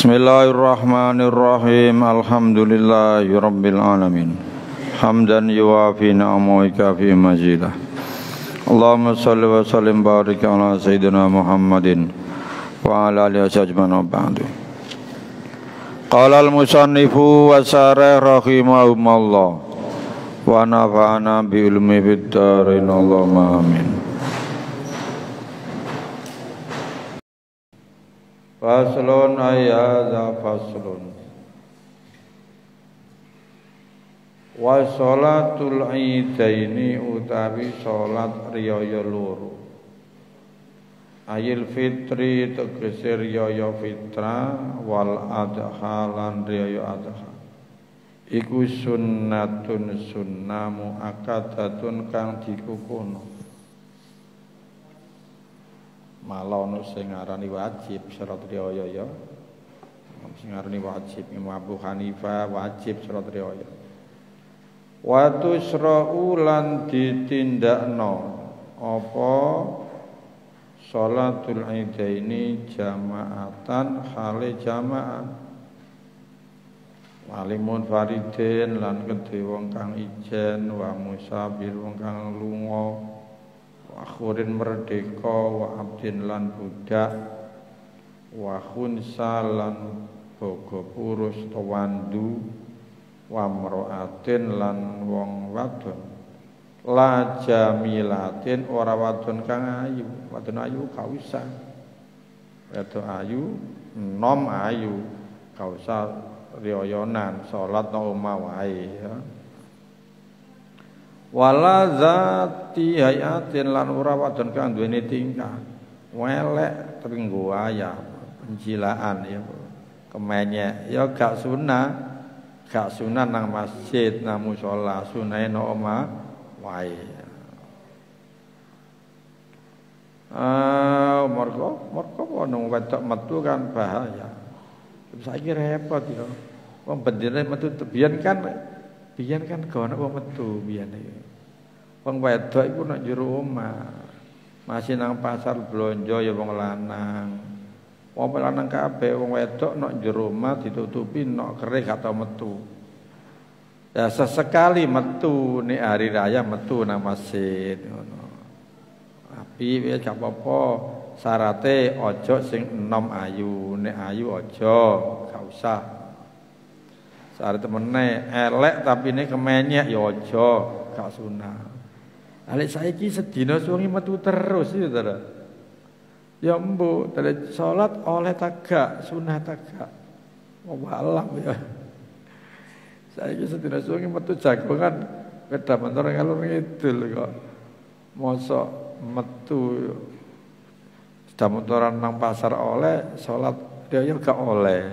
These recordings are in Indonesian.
Bismillahirrahmanirrahim. Alhamdulillahirabbil alamin. Hamdan yuwafi ni'amahu kafi mazidah. Allahumma shalli wa sallim barik ala sayyidina Muhammadin wa ala alihi ajmain ba'du. Qala al-musannifu wa sarah rahimahumullah wa nafa'ana bi ilmi fid dharain. Allahumma amin. Faslun ayyaza faslun wa sholatul idaini utawi sholat riyaya loro ayil fitri tegese riyaya fitra wal adha lan riyaya adha iku sunnatun sunnah muakkadatun kang dikukuno malah ono sing ngarani wajib sholat riyaya ya. Sing ngarani wajib Imam Abu Hanifah wajib sholat riyaya. Wa tusra'u lan ditindakno apa sholatul idaini jamaatan hale jamaah. Walimun faridin lan kedhe wong kang ijen wa musafir wong kang lunga wa khurin merdeka wa abdin lan budak wa khunsa lan bogo purus tawandu wa mraatin lan wong wadon la jamilatin ora wadon kang ayu wadon ayu kausa wadon ayu nom ayu kausa riyoyonan salat nang omah wae ya. Wala zati hayatin lan ora wadon kang duweni tingkah welek tringgo ayam penjilaan ya kemenyek ya gak sunah nang masjid nang musala sunahe nang omah wae mergo ono wedok metu kan bahaya saiki repot ya wong bendine metu biyen kan gak wong metu biyen iki. Wong wedok iku nek jero omah. Masih nang pasar blonjo ya wong lanang. Wong lanang kabeh wong wedok nek jero omah ditutupi nek kerih gak tau metu. Ya sesekali metu nek hari raya metu nang masjid ngono. Tapi wis gak apa-apa. Syarate aja sing enom ayu, nek ayu aja, gak usah. Syarat temene elek tapi ini kemenyek ya aja gak sunah. Alek saiki sedina suwi metu terus ya Saudara. Ya mbok tadi salat oleh tagak sunah tagak. Walam ya. Saiki sedina suwi metu jagongan kedah mentor ngalor ngidul kok. Mosok metu sedah motoran nang pasar oleh salat dia gak oleh.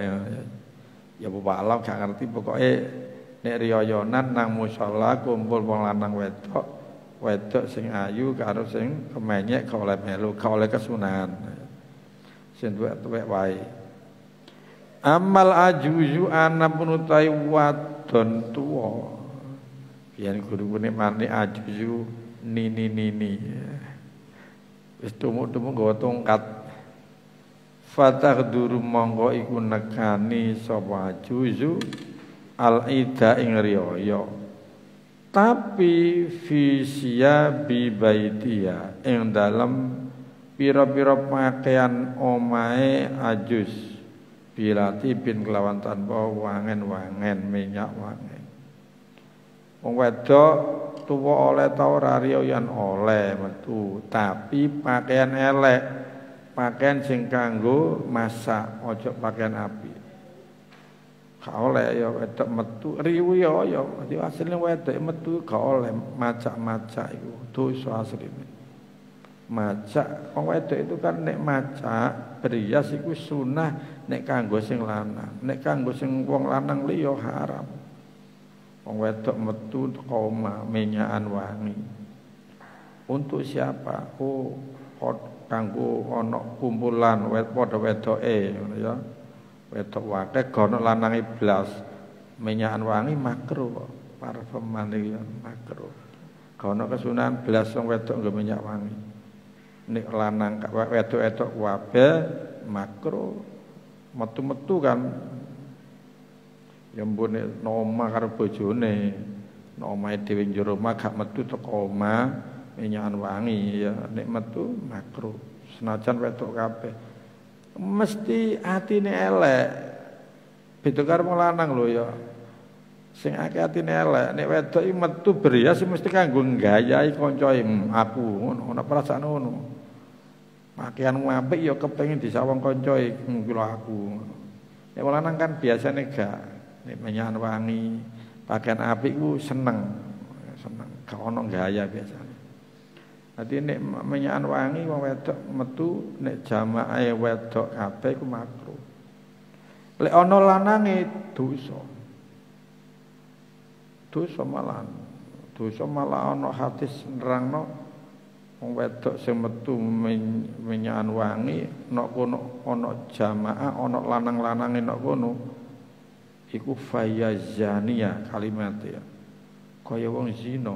Ya bapak alam gak ngerti pokoknya nek riyoyonan nang musala kumpul wong lanang wedok sing ayu karo sing kemenyek gak oleh melu gak oleh kesunahan sing tuwek wae. Amal ajuzu ana penutai wadon tuwa biyen guru-guru mani ajuzu nini wis tumuk-tumuk nggawa tongkat fatah duru monggo iku nekani sapa juzu al-ida ing riyaya tapi fisia bi baitia ing dalem pira-pira pakaian omahe ajus bilati bin kelawan tanpa wangen-wangen minyak wangen wong wedok tuwa oleh ta ora riyoyan oleh metu tapi pakaian elek pakaian sing kanggo masak ojo pakaian api gak oleh ya wedok metu riwu ya dadi asline wedok metu gak oleh macak-macak iku dosa asline macak wong wedok itu kan nek macak berias iku sunah nek kanggo sing lanang nek kanggo sing wong lanang liya haram wong wedok metu teko omah minyakan wangi untuk siapa kanggo ana kumpulan padha wedoke ngono ya. Wedok wae gono lanang blas minyakan wangi makruh parfum iki makruh. Gono kesunahan blas wong wedok nggo minyak wangi. Nek lanang wedok-wedok wae makruh. metu-metu kan ya mbone noma karo bojone omahe dhewe njero omah gak metu teko omah minyakan wangi ya nek metu makruh senajan wedok kabeh mesti atine elek beda karo wong lanang lho ya sing akeh atine elek nek wedok iki metu berias mesti kanggo nggayahi kancae aku ngono ana perasaan ngono pakaianmu apik ya kepengin disawang kancae kuwi aku nek wong lanang kan biasane gak nek minyakan wangi pakaian apik ku seneng gak ono gaya biasane dadi nek minyakan wangi wong wedok metu nek jamaah wedok kabeh ku makruh lek ana lanange dosa malah ana hadis nerangno wong wedok sing metu minyakan wangi nek kono ana jamaah ana lanang-lanange nek kono iku fayazania kalimatnya kaya wong zina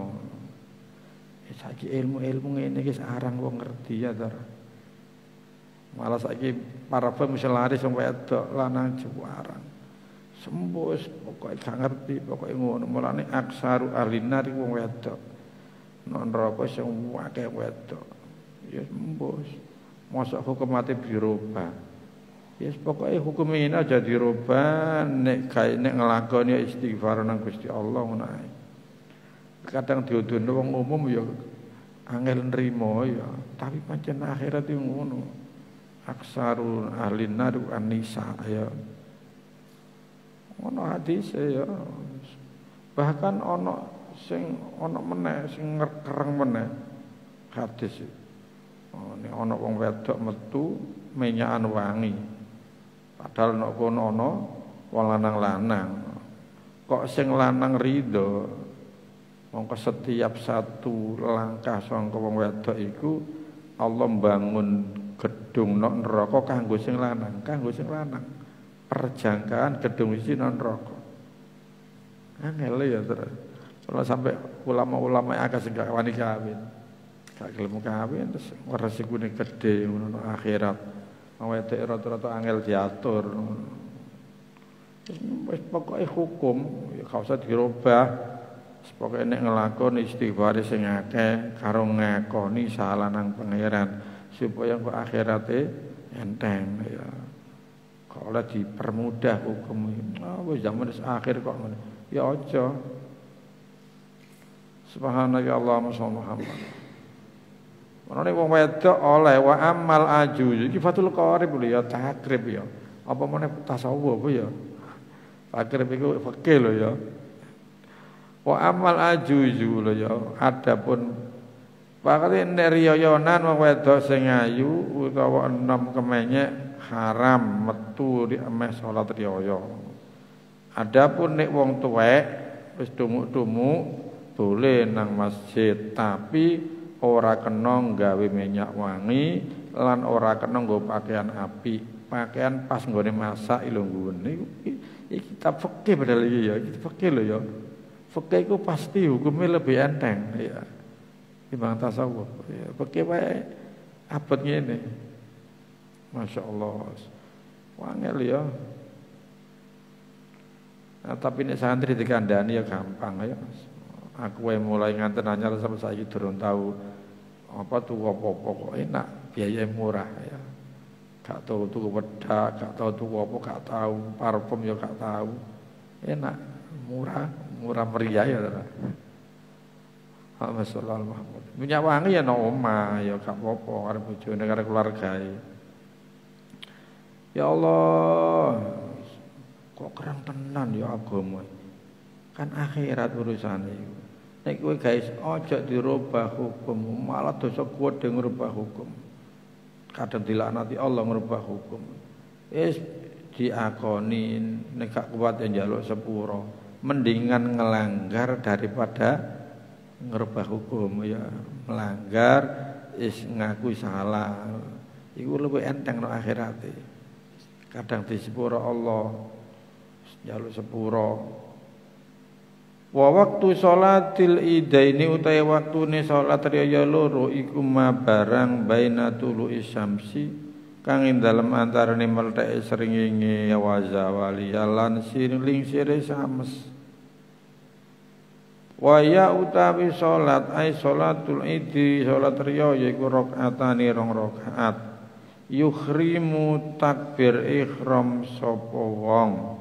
saiki ilmu ngene iki arang wong ngerti ya to malah saiki parfum wis laris wong wedok lanang juwarang sembus pokoke gak ngerti pokoke ngono mulane aksaru ahlinar wong wedok nek neraka sing akeh wedok ya sembus mosok hukum mati dirubah ya pokoke hukum ini aja dirubah nek nglakoni istighfar nang Gusti Allah ngono ae kadang diudono wong umum ya angel nrimo ya tapi pancen akhirat yo ngono aksaru ahlinar an-nisa ya ono hadis ya bahkan ono sing ono meneh sing kereng meneh hadis nek ono wong wedok metu minyakan wangi padahal nek kono ana wong lanang-lanang kok sing lanang rido mongko setiap satu langkah saka wong wedok iku Allah mbangun gedung nek neraka kanggo sing lanang perjangkaan gedung iki nang neraka. Angel ya terus. Kalau sampai ulama-ulama akeh sing gak wani kawin. Gak gelem kawin terus resikune gedhe ngono akhirat. Awake rata-rata angel diatur. Wis pokoke hukum ya gak usah dirubah. Pokoke nek nglakoni istighfar sing akeh karo ngakoni salah nang pangeran supaya kok akhirate enteng ya. Kalau dipermudah hukum wis zaman akhir kok ngono. Ya aja. Subhanallah Allahumma shalli Muhammad. Menane wong wedok oleh wa amal aju iki fatul qarib lho ya takrib ya. Apa meneh tasawuf apa ya? Takrib iku fikih lho ya. Wa amal ajuju lho ya. Adapun pakane nek riyoyonan wong wedok sing ayu utawa enom kemenyek haram metu di emeh salat riyaya. Adapun nek wong tuwek wis tumuk-tumuk boleh nang masjid tapi ora kena gawe minyak wangi lan ora kena nggo pakaian apik. Pakaian pas nggone masak lho nggone. Iki kitab fikih padahal iki ya, iki fikih lho ya. Fikih iku pasti hukumnya lebih enteng ya. Timbang tasawuf. Ya, fikih wae abot ngene. Masya Allah, wangel ya. Nah, tapi nek santri dikandani ya gampang ya. Aku mulai nganten anyar sampai saiki durung tahu apa tuku apa-apa kok enak, biaya murah ya. Gak tahu tuku wedak, gak tahu tuku apa, gak tahu parfum ya gak tahu. Enak, murah meriah ya. Alhamdulillah Muhammad. Minyak wangi ya nang omah ya gak apa-apa karo bojone karo keluargae. Ya Allah, kok kerang tenan ya agama. Kan akhirat urusane. Nek kowe guys aja dirubah hukum, malah dosa kuwat ngrubah hukum. Kadang dilaknati Allah ngrubah hukum. Wis diakoni nek gak kuat ya njaluk sepuro. Mendingan ngelanggar daripada ngrubah hukum ya. Melanggar is ngaku salah. Iku luwih enteng nang akhirate. Kadang di sepuro Allah jaluk sepuro. Wa waktu sholatil idaini utai waktune sholat riyaya loro iku ma barang baina tulu'i syamsi kang ing dalem antarane mletheke srengenge wa zawali lan siring sire sames. Wa ya utawi salat ai salatul idi salat riya yaiku rakaatane 2 rakaat. Yukhrimu takbir ihram sapa wong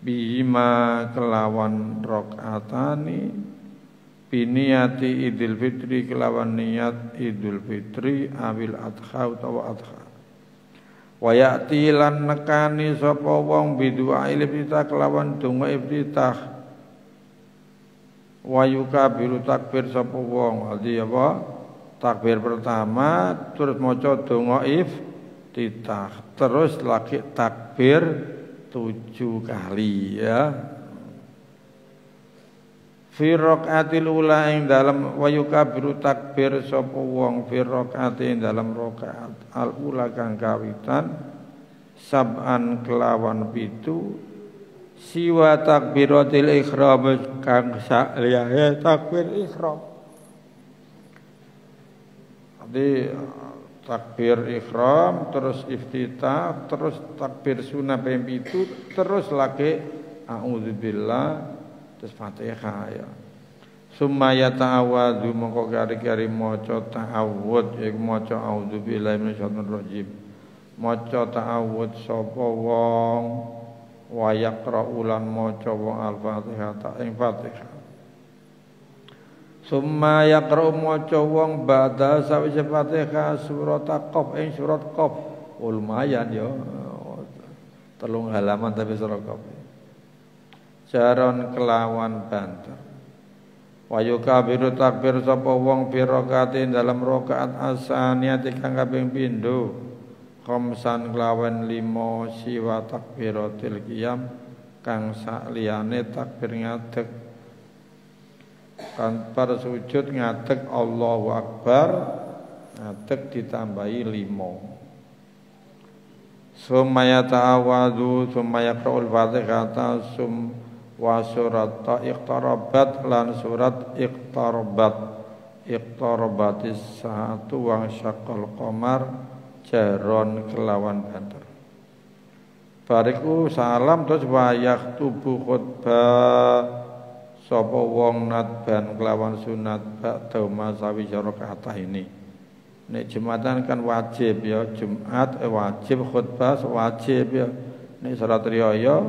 bima kelawan rakaatane biniyati idul fitri kelawan niat idul fitri awil adha utawa adha. Wa ya'ti lan nekani sapa wong bidu'a iftitah kelawan donga iftitah. Wa yukabiru takbir sapa wong aldi apa takbir pertama terus maca donga iftitah terus lagi takbir 7 kali ya. Fi raqatil ula ing dalam wa yukabiru takbir sapa wong fi raqati ing dalam rakaat al ula kang kawitan sab'an kelawan 7 siwa takbiratil ihram kang saliyane takbir ihram. Jadi takbir ihram terus iftitah terus takbir sunah ping 7 terus lagi a'udzubillah terus Fatihah ya. Summa yata'awwadzu mongko kari-kari maca ta'awudz yaiku maca a'udzubillahi minasyaitonir rajim. Maca ta'awudz sapa wong wa yaqra'u lan maca wong al-Fatihah ta ing Fatihah. Summa yaqra'u maca wong ba'da sawise Fatihah surat Qaf ing surat Qaf. Lumayan ya. 3 halaman tapi surat Qaf. Jaron kelawan banter. Wa yukabiru takbir sapa wong fi rakaatin dalam rakaat asaniyati kang kaping pindho. Khamsan kelawan 5 siwa takbiratil qiyam kang sakliyane takbir ngadeg. Kan par sujud ngadeg Allahu Akbar ngadeg ditambahi 5. Sumaya ta'awadu sumaya qra'ul Fatihah sum wa surat iqtarabat lan surat iqtarabatis saatu wa syaqqal qamar jaron kelawan banter. Bariku salam terus wayah tubuh khutbah sapa wong nadban kelawan sunat ba'da masawi rakaat ini. Nek Jumatan kan wajib ya, Jumat wajib khutbah wajib ya. Nek salat riyaya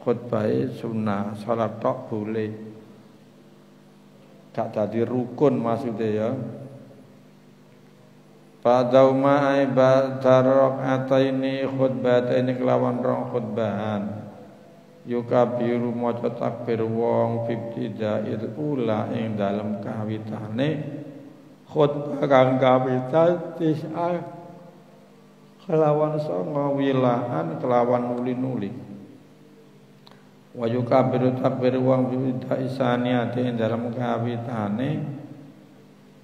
khutbah sunnah, salat tok boleh. Gak dadi rukun maksudnya ya. Ba'dauma ai ba'da rakaataini khutbataini kelawan 2 khutbahan. Yukabiru maca takbir wong fibtidail ula ing dalem kawitane khutbah kang kawitan tis'a kelawan 9 wilaan kelawan nuli-nuli. Wa yukabiru takbir wong bida isaniyati dalam kawitane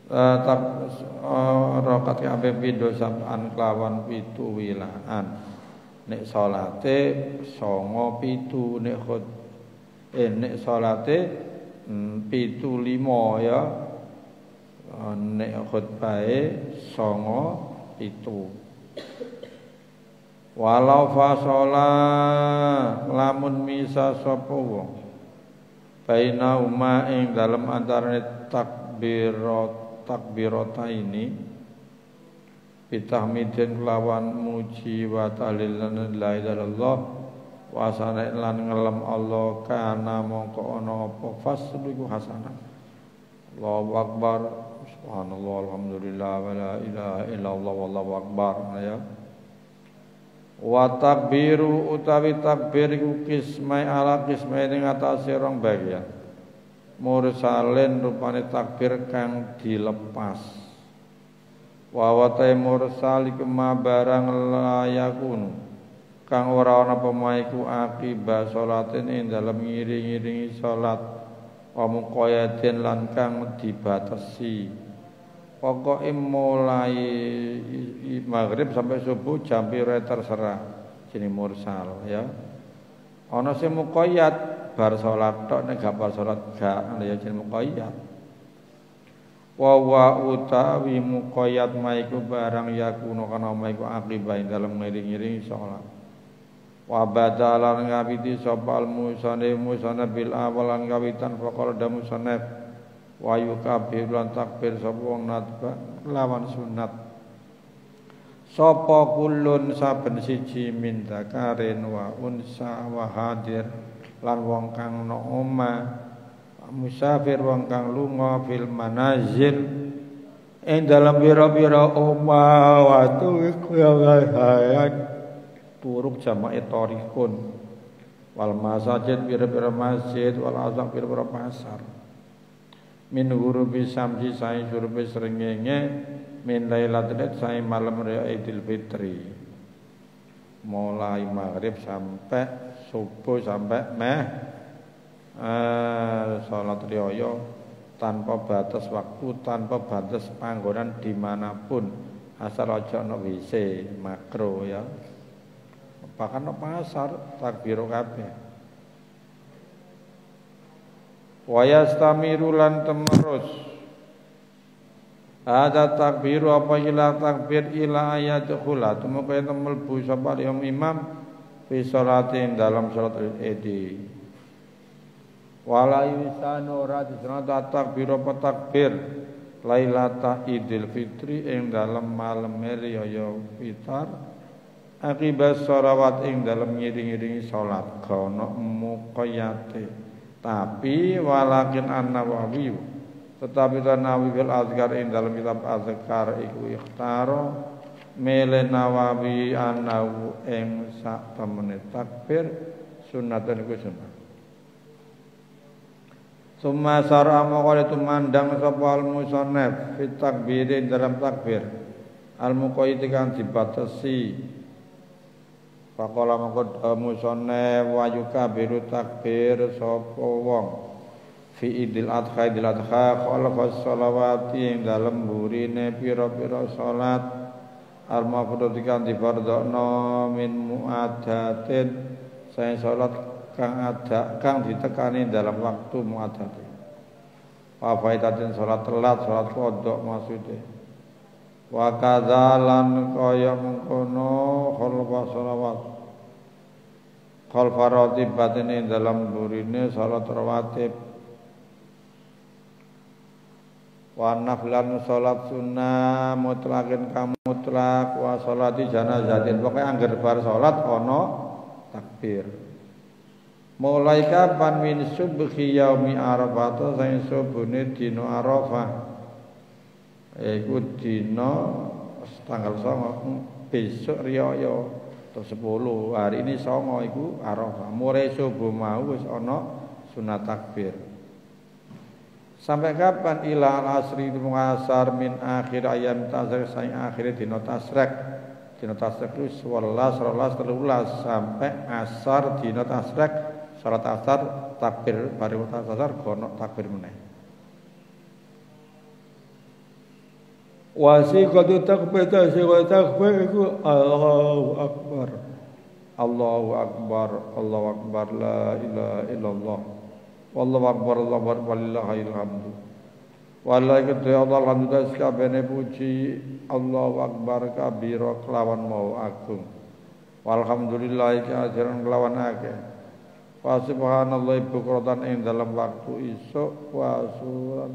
rakaat kabeh pindho sampean kelawan 7 wilaan. Nek salate 9 7 nek salate 7 5 ya. Nek khutbahe 9 7. Walau fasola lamun misa sapa wong baina uma ing dalem antarane takbirata ini bitahmidin kelawan muji wa ta'lilan la ilaha illallah wa sana lan ngelem Allah kana mongko ana apa faslu iku hasanah. Allahu akbar subhanallah alhamdulillah wa la ilaha illallah wallahu akbar ya. Wa takbiru utawi takbir iku kismai ala kismai ing atase 2 bagian. Mursalin rupane takbir kang dilepas. Wa watai mursal iku barang layakun kang ora ana pemaiku akibat salatin ing dalem ngiring-iringi salat wa muqayyadin lan kang dibatasi. Pokoke mulai maghrib sampai subuh jam piro terserah jenenge mursal ya. Ana sing muqayyad bar salat tok nek gak bar salat gak ya jenenge muqayyad. wa utawi muqayyad maiku barang yakuno kana maiku akibat dalam ngiring-ngiring salat wa badalan ngawiti sapa musana bil awalan ngawitan faqala damusanab wa yukabir lan takbir sapa wong nadba lawan sunat sapa kulun saben siji min dzakarin wa unsa wa hadir lan wong kang ana omah musafir wong kang lunga fil manazil ing dalam pira-pira omah watu hayat turuk jamae torikun wal masajid pira-pira masjid wal azam pira-pira pasar min hurubi samsi sae hurubi srengenge min lailatul sae malam raya Idul Fitri mulai maghrib sampai subuh sampai salat riyaya tanpa batas waktu, tanpa batas panggonan dimanapun asal aja ana WC makro ya. Bahkan no pasar takbir kabeh. Wa yastamiru lan temerus. Ada takbiru apa ila takbir ila ayadkhula tumeka mlebu sapa imam fi sholatin dalam salat Id. Wala yusanu radisana takbir apa takbir lailata Idul Fitri ing dalam malam raya Fitar akibat sholawat ing dalam ngiring-iringi salat kono muqayyate tapi walakin an-Nawawi tetapi Nawawi fil azkar ing dalam kitab azkar iku ikhtaro mele Nawawi anahu ing sak temene takbir sunatan iku sunat. Summa sar'a maqala tumandang sapa al-musannaf fi takbir dalam takbir al-muqayyid kan dibatasi faqala maqad musannaf wa yukabiru takbir sapa wong fi idil adha khalafas sholawati ing dalem burine pira-pira salat al-mafruḍ kan difardhana min muadatin sae salat kang ditekani dalam waktu muadat. Wa faitatin salat telat, salat qodok maksude. Wa kadzalan kaya mengkono khalfa shalawat. Khalfa ratibatin dalam burine salat rawatib. Wa naflan salat sunnah mutlakin kamutlak wa salati janazatin. Pokoke angger bar salat ana takbir. Mulai kapan min subhi yaumi Arafah sing subune dina Arafah iku dina tanggal 9 besok riyaya atau 10 hari ini 9 iku Arafah mulai subuh mau wis ana sunat takbir sampai kapan ila al-asri asar min akhir ayam tasrik sing akhire dina tasrik itu 11 12 13 sampai asar dina tasrik salat asar takbir bariku asar kono takbir meneh. Wasiqatu takbir iku Allahu akbar. Allahu akbar, Allahu akbar la ilaha illallah. Wallahu akbar, Allahu akbar walillahil hamdu. Wallahi kedhe Allah alhamdulillah sakabehane puji Allahu akbar kabira kelawan mau agung. Walhamdulillah kajiran kelawan akeh. Wa subhanallah bukratan ing dalam waktu isuk wa suran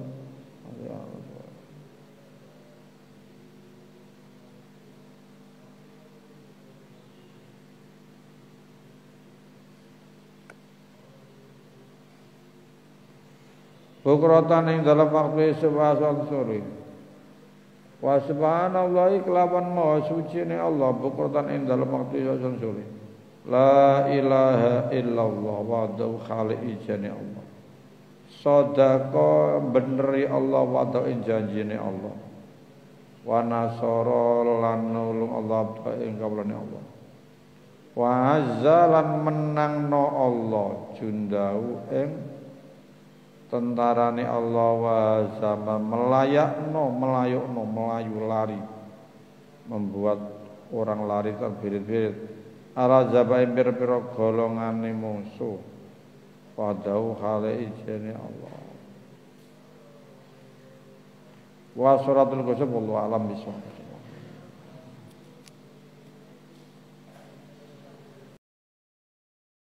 bukratan ing dalam waktu isuk wa sore wa subhanallah kelawan maha suci ne Allah bukratan ing dalam waktu isuk sore. La ilaha illallah wa'adahu khaliq ijani Allah. Sodako beneri Allah wa'adahu janjini Allah. Wa nasara lan nulung Allah ing kawulane Allah. Wa azza lan menangno Allah jundahu ing tentarane Allah wa sama melayakno melayu lari. Membuat orang lari terbirit-birit. Ala zabai pira-pira golongane musuh padau hale ijene Allah Wa suratul ghusuf wallahu alam bisawab.